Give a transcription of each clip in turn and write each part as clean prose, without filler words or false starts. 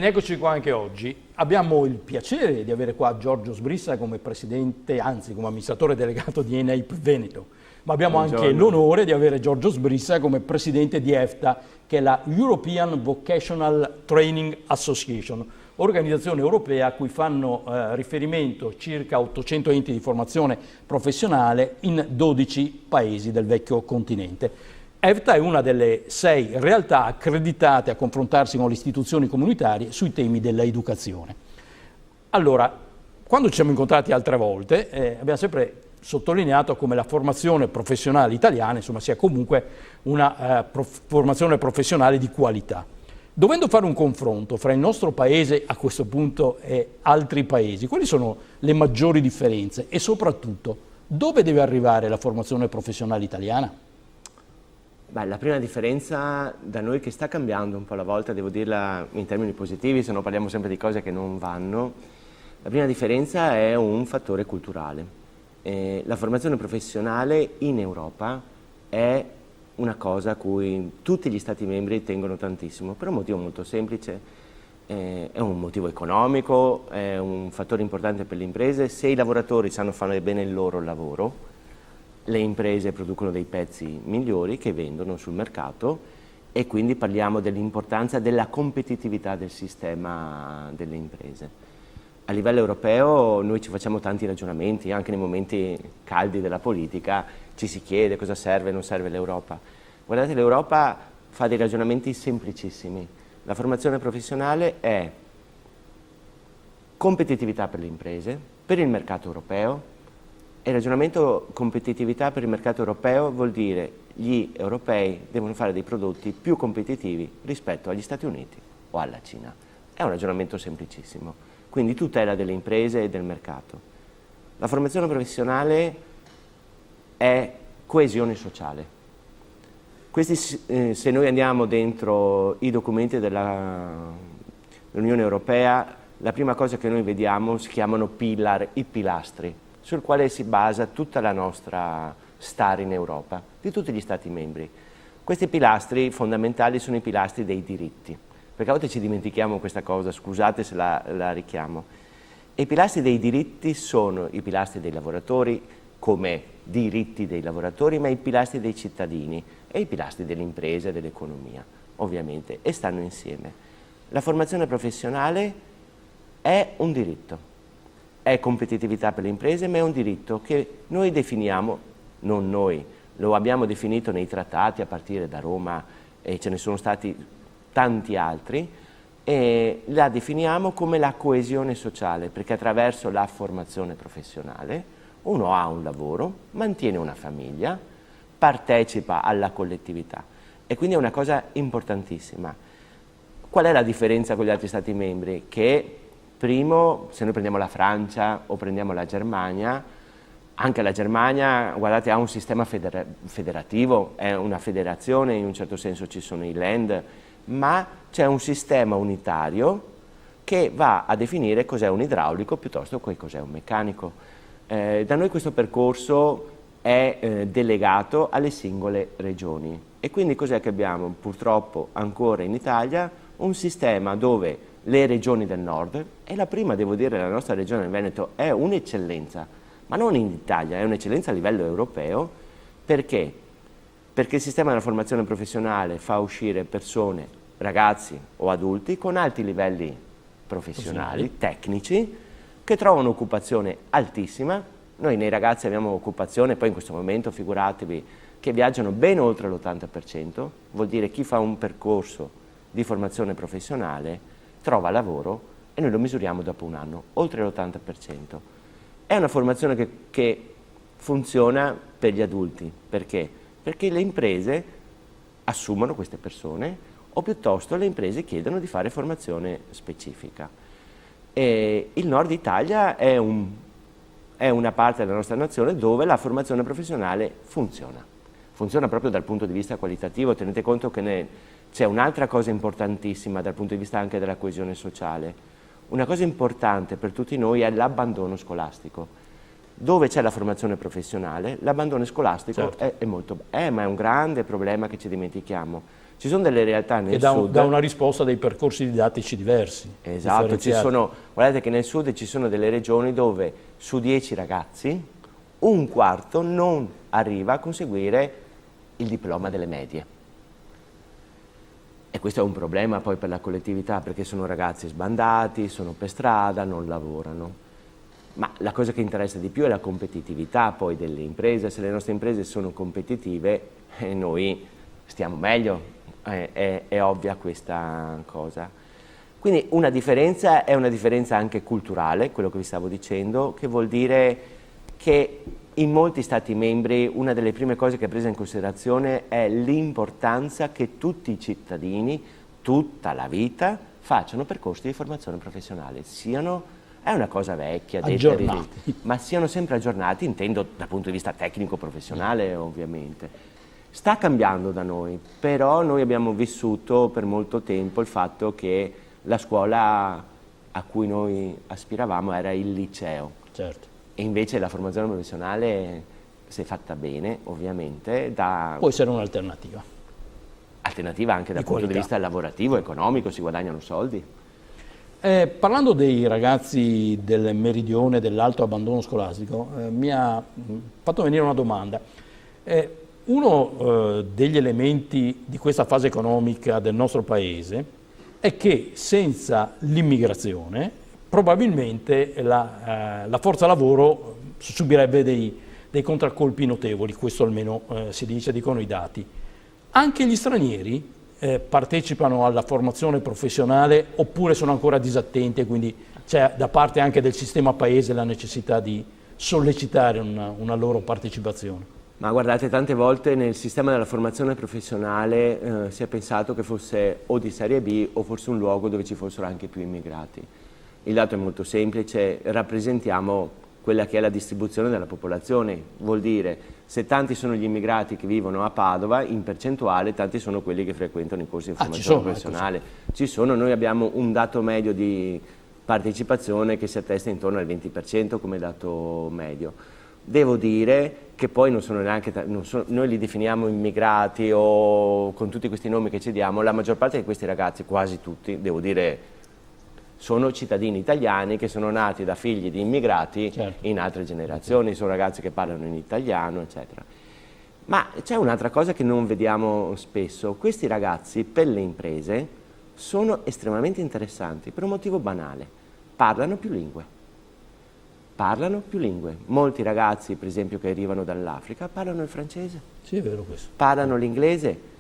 Bene, eccoci qua anche oggi. Abbiamo il piacere di avere qua Giorgio Sbrissa come presidente, anzi come amministratore delegato di ENAIP Veneto, ma abbiamo anche l'onore di avere Giorgio Sbrissa come presidente di EFTA, che è la European Vocational Training Association, organizzazione europea a cui fanno riferimento circa 800 enti di formazione professionale in 12 paesi del vecchio continente. EFTA è una delle 6 realtà accreditate a confrontarsi con le istituzioni comunitarie sui temi dell'educazione. Allora, quando ci siamo incontrati altre volte, abbiamo sempre sottolineato come la formazione professionale italiana, insomma, sia comunque una formazione professionale di qualità. Dovendo fare un confronto fra il nostro paese a questo punto e altri paesi, quali sono le maggiori differenze e soprattutto dove deve arrivare la formazione professionale italiana? Beh, la prima differenza da noi che sta cambiando un po' alla volta, devo dirla in termini positivi, se no parliamo sempre di cose che non vanno, la prima differenza è un fattore culturale. La formazione professionale in Europa è una cosa a cui tutti gli Stati membri tengono tantissimo, per un motivo molto semplice, è un motivo economico, è un fattore importante per le imprese. Se i lavoratori sanno fare bene il loro lavoro, le imprese producono dei pezzi migliori che vendono sul mercato e quindi parliamo dell'importanza della competitività del sistema delle imprese. A livello europeo noi ci facciamo tanti ragionamenti, anche nei momenti caldi della politica ci si chiede cosa serve e non serve l'Europa. Guardate, l'Europa fa dei ragionamenti semplicissimi. La formazione professionale è competitività per le imprese, per il mercato europeo. E il ragionamento competitività per il mercato europeo vuol dire gli europei devono fare dei prodotti più competitivi rispetto agli Stati Uniti o alla Cina. È un ragionamento semplicissimo, quindi tutela delle imprese e del mercato. La formazione professionale è coesione sociale. Se noi andiamo dentro i documenti dell'Unione Europea, la prima cosa che noi vediamo si chiamano i pilastri, sul quale si basa tutta la nostra stare in Europa, di tutti gli Stati membri. Questi pilastri fondamentali sono i pilastri dei diritti, perché a volte ci dimentichiamo questa cosa, scusate se la richiamo. E i pilastri dei diritti sono i pilastri dei lavoratori, come diritti dei lavoratori, ma i pilastri dei cittadini e i pilastri delle imprese e dell'economia, ovviamente, e stanno insieme. La formazione professionale è un diritto. È competitività per le imprese, ma è un diritto che noi definiamo, non noi, lo abbiamo definito nei trattati a partire da Roma e ce ne sono stati tanti altri, e la definiamo come la coesione sociale, perché attraverso la formazione professionale uno ha un lavoro, mantiene una famiglia, partecipa alla collettività e quindi è una cosa importantissima. Qual è la differenza con gli altri Stati membri? Che primo, se noi prendiamo la Francia o prendiamo la Germania, anche la Germania, guardate, ha un sistema federativo, è una federazione, in un certo senso ci sono i land, ma c'è un sistema unitario che va a definire cos'è un idraulico piuttosto che cos'è un meccanico. Da noi questo percorso è delegato alle singole regioni e quindi cos'è che abbiamo purtroppo ancora in Italia? Un sistema dove le regioni del nord, e la prima, devo dire, la nostra regione del Veneto è un'eccellenza, ma non in Italia, è un'eccellenza a livello europeo. Perché? Perché il sistema della formazione professionale fa uscire persone, ragazzi o adulti, con alti livelli professionali, tecnici, che trovano occupazione altissima. Noi nei ragazzi abbiamo occupazione, poi in questo momento figuratevi, che viaggiano ben oltre l'80%, vuol dire chi fa un percorso di formazione professionale trova lavoro e noi lo misuriamo dopo un anno, oltre l'80%. È una formazione che funziona per gli adulti. Perché? Perché le imprese assumono queste persone o piuttosto le imprese chiedono di fare formazione specifica. E il nord Italia è una parte della nostra nazione dove la formazione professionale funziona. Funziona proprio dal punto di vista qualitativo. Tenete conto che c'è un'altra cosa importantissima dal punto di vista anche della coesione sociale. Una cosa importante per tutti noi è l'abbandono scolastico. Dove c'è la formazione professionale, l'abbandono scolastico è molto, ma è un grande problema che ci dimentichiamo. Ci sono delle realtà nel che sud... dà una risposta a dei percorsi didattici diversi. Esatto, guardate che nel sud ci sono delle regioni dove su 10 ragazzi, un quarto non arriva a conseguire il diploma delle medie. E questo è un problema poi per la collettività, perché sono ragazzi sbandati, sono per strada, non lavorano. Ma la cosa che interessa di più è la competitività poi delle imprese. Se le nostre imprese sono competitive, noi stiamo meglio, è ovvia questa cosa. Quindi una differenza è una differenza anche culturale, quello che vi stavo dicendo, che vuol dire che in molti Stati membri una delle prime cose che è presa in considerazione è l'importanza che tutti i cittadini, tutta la vita, facciano percorsi di formazione professionale, è una cosa vecchia, aggiornati, ma siano sempre aggiornati, intendo dal punto di vista tecnico-professionale ovviamente. Sta cambiando da noi, però noi abbiamo vissuto per molto tempo il fatto che la scuola a cui noi aspiravamo era il liceo. certo. E invece la formazione professionale, se fatta bene, ovviamente, può essere un'alternativa. Alternativa anche dal punto di vista lavorativo, economico, si guadagnano soldi. Parlando dei ragazzi del meridione dell'alto abbandono scolastico, mi ha fatto venire una domanda. Uno degli elementi di questa fase economica del nostro paese è che senza l'immigrazione probabilmente la forza lavoro subirebbe dei contraccolpi notevoli, questo almeno si dice, dicono i dati. Anche gli stranieri partecipano alla formazione professionale oppure sono ancora disattenti e quindi c'è da parte anche del sistema paese la necessità di sollecitare una loro partecipazione? Ma guardate, tante volte nel sistema della formazione professionale si è pensato che fosse o di serie B o forse un luogo dove ci fossero anche più immigrati. Il dato è molto semplice, rappresentiamo quella che è la distribuzione della popolazione, vuol dire se tanti sono gli immigrati che vivono a Padova, in percentuale tanti sono quelli che frequentano i corsi di formazione professionale. Ci sono, noi abbiamo un dato medio di partecipazione che si attesta intorno al 20% come dato medio. Devo dire che poi non sono neanche, noi li definiamo immigrati o con tutti questi nomi che ci diamo, la maggior parte di questi ragazzi, quasi tutti, devo dire, sono cittadini italiani che sono nati da figli di immigrati in altre generazioni, sono ragazzi che parlano in italiano, eccetera. Ma c'è un'altra cosa che non vediamo spesso, questi ragazzi per le imprese sono estremamente interessanti per un motivo banale, parlano più lingue. Molti ragazzi, per esempio, che arrivano dall'Africa, parlano il francese. Sì, è vero questo. Parlano l'inglese,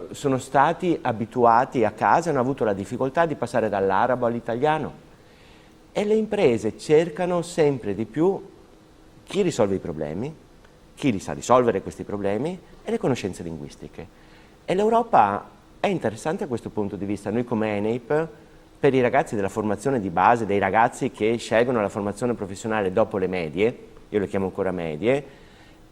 sono stati abituati a casa e hanno avuto la difficoltà di passare dall'arabo all'italiano. E le imprese cercano sempre di più chi risolve i problemi, chi li sa risolvere questi problemi e le conoscenze linguistiche. E l'Europa è interessante a questo punto di vista. Noi come ENEIP, per i ragazzi della formazione di base, dei ragazzi che scelgono la formazione professionale dopo le medie, io le chiamo ancora medie,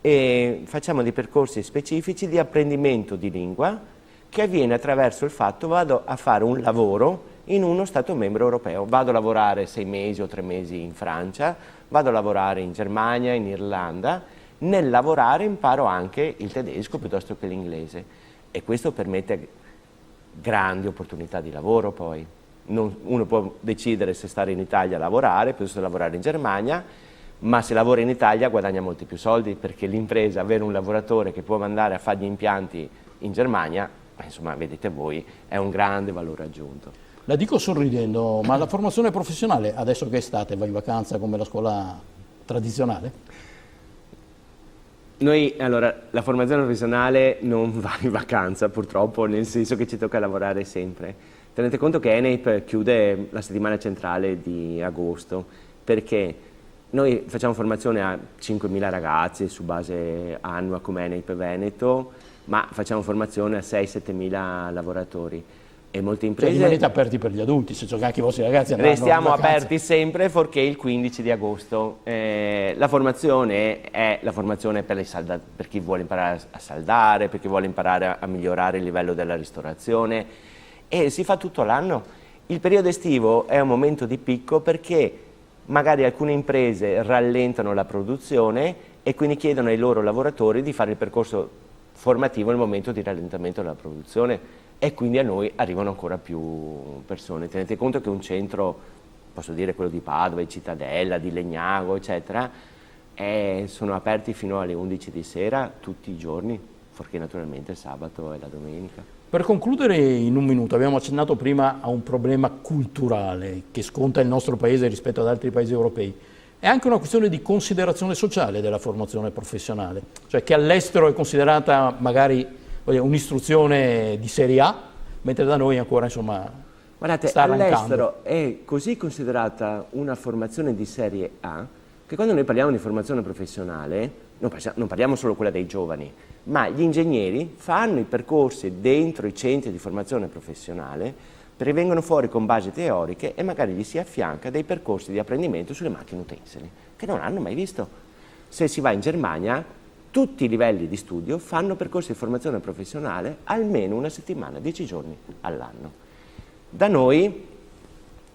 e facciamo dei percorsi specifici di apprendimento di lingua che avviene attraverso il fatto vado a fare un lavoro in uno Stato membro europeo, vado a lavorare 6 mesi o 3 mesi in Francia, vado a lavorare in Germania, in Irlanda, nel lavorare imparo anche il tedesco piuttosto che l'inglese e questo permette grandi opportunità di lavoro poi. Uno può decidere se stare in Italia a lavorare piuttosto che lavorare in Germania, ma se lavora in Italia guadagna molti più soldi perché l'impresa, avere un lavoratore che può mandare a fare gli impianti in Germania, insomma vedete voi, è un grande valore aggiunto. La dico sorridendo, ma la formazione professionale adesso che è estate va in vacanza come la scuola tradizionale? Noi, allora, la formazione professionale non va in vacanza purtroppo, nel senso che ci tocca lavorare sempre. Tenete conto che ENEIP chiude la settimana centrale di agosto perché noi facciamo formazione a 5.000 ragazzi su base annua come ENEIP Veneto, ma facciamo formazione a 6-7.000 lavoratori. E molte imprese... Cioè rimanete aperti per gli adulti, se cioè anche i vostri ragazzi andranno restiamo aperti sempre fuorché il 15 di agosto. La formazione è la formazione per chi vuole imparare a saldare, per chi vuole imparare a migliorare il livello della ristorazione e si fa tutto l'anno. Il periodo estivo è un momento di picco perché magari alcune imprese rallentano la produzione e quindi chiedono ai loro lavoratori di fare il percorso formativo nel momento di rallentamento della produzione, e quindi a noi arrivano ancora più persone. Tenete conto che un centro, posso dire quello di Padova, di Cittadella, di Legnago, eccetera, sono aperti fino alle 11 di sera tutti i giorni, fuorché naturalmente il sabato e la domenica. Per concludere in un minuto, abbiamo accennato prima a un problema culturale che sconta il nostro paese rispetto ad altri paesi europei. È anche una questione di considerazione sociale della formazione professionale, cioè che all'estero è considerata magari un'istruzione di serie A, mentre da noi ancora insomma guardate, sta arrancando. All'estero è così considerata una formazione di serie A che quando noi parliamo di formazione professionale non parliamo solo quella dei giovani, ma gli ingegneri fanno i percorsi dentro i centri di formazione professionale, vengono fuori con basi teoriche e magari gli si affianca dei percorsi di apprendimento sulle macchine utensili, che non hanno mai visto. Se si va in Germania, tutti i livelli di studio fanno percorsi di formazione professionale almeno una settimana, 10 giorni all'anno. Da noi,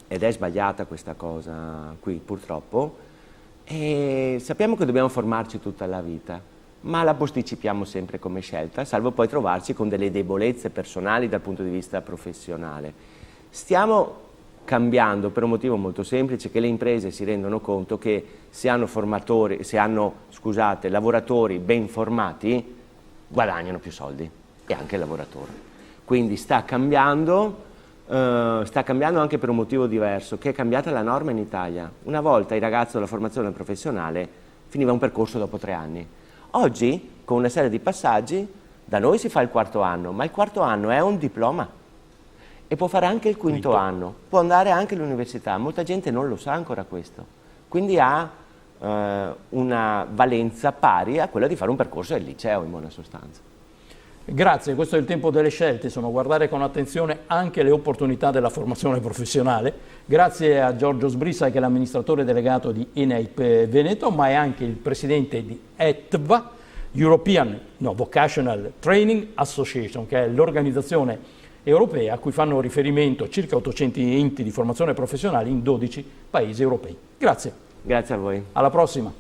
ed è sbagliata questa cosa qui purtroppo, sappiamo che dobbiamo formarci tutta la vita, ma la posticipiamo sempre come scelta, salvo poi trovarci con delle debolezze personali dal punto di vista professionale. Stiamo cambiando per un motivo molto semplice, che le imprese si rendono conto che se hanno lavoratori ben formati, guadagnano più soldi, e anche il lavoratore. Quindi sta cambiando anche per un motivo diverso, che è cambiata la norma in Italia. Una volta il ragazzo della formazione professionale finiva un percorso dopo 3 anni. Oggi, con una serie di passaggi, da noi si fa il 4º anno, ma il 4º anno è un diploma e può fare anche il 5º anno, può andare anche all'università. Molta gente non lo sa ancora questo, quindi ha una valenza pari a quella di fare un percorso del liceo, in buona sostanza. Grazie, questo è il tempo delle scelte, insomma, guardare con attenzione anche le opportunità della formazione professionale. Grazie a Giorgio Sbrissa, che è l'amministratore delegato di ENEIP Veneto, ma è anche il presidente di ETVA, European Vocational Training Association, che è l'organizzazione europea a cui fanno riferimento circa 800 enti di formazione professionale in 12 paesi europei. Grazie. Grazie a voi. Alla prossima.